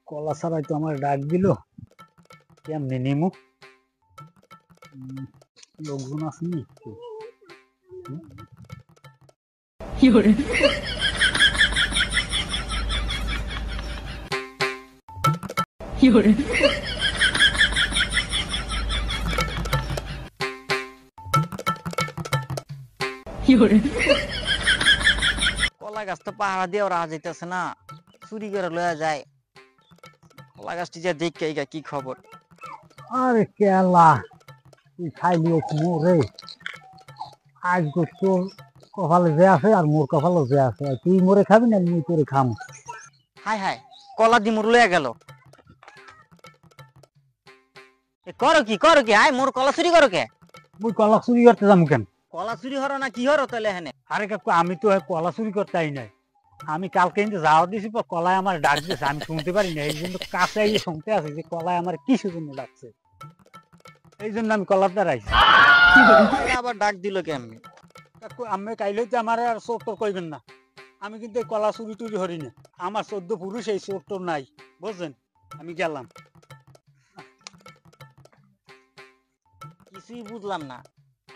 কলা ছাড়াই তো আমার ডাক দিল, কেমনে নেমু? লোকজন আসেনি একটু? কলা গাছ তো পাহাড় দিয়ে ওরা যাইতেছে না, চুরি করে লয়া যায়। কলা গাছটি যে দেখে কি খবর? আরে কেলা, তুই খাইলি রে। আজ তোর কপালে যে আছে আর মোর কপালে যে আছে, তুই মোরে খাবি না মুই তোরে খাম। হাই হাই, কলা দি মোর লয়া গেল। করো কি হাই, মোর কলা চুরি করো কে? মুই কলা চুরি করতে যাম কেন? কলা চুরি হরো না কি হরো তাহলে হেনে? আরে কাকু, আমি তো কলা চুরি করতে আই নাই। আমি কালকে কিন্তু যাওয়া দিয়েছি, কলায় আমার ডাক দিয়েছে, আমি শুনতে পারি না। এই জন্য কাছে গিয়ে শুনতে আছি যে কলায় আমার কিসের জন্য ডাকছে। এই জন্য আমি কলার দ্বারা আইছি। আবার ডাক দিল কেমনি? কাকু, আমি কাইলে তো আমার আর চোর টোর কইবেন না। আমি কিন্তু এই কলা চুরি টুরি হরি না। আমার 14 পুরুষ, এই চোর টোর নাই, বুঝছেন? আমি গেলাম। কিছুই বুঝলাম না।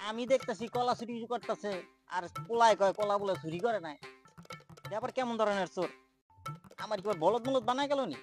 আমি দেখতেছি কলা চুরি করতেছে, আর পোলায় কয় কলা বলে চুরি করে নাই। ব্যাপার কেমন ধরনের চোর? আমার কি বলদ মলদ বানায় গেল নি?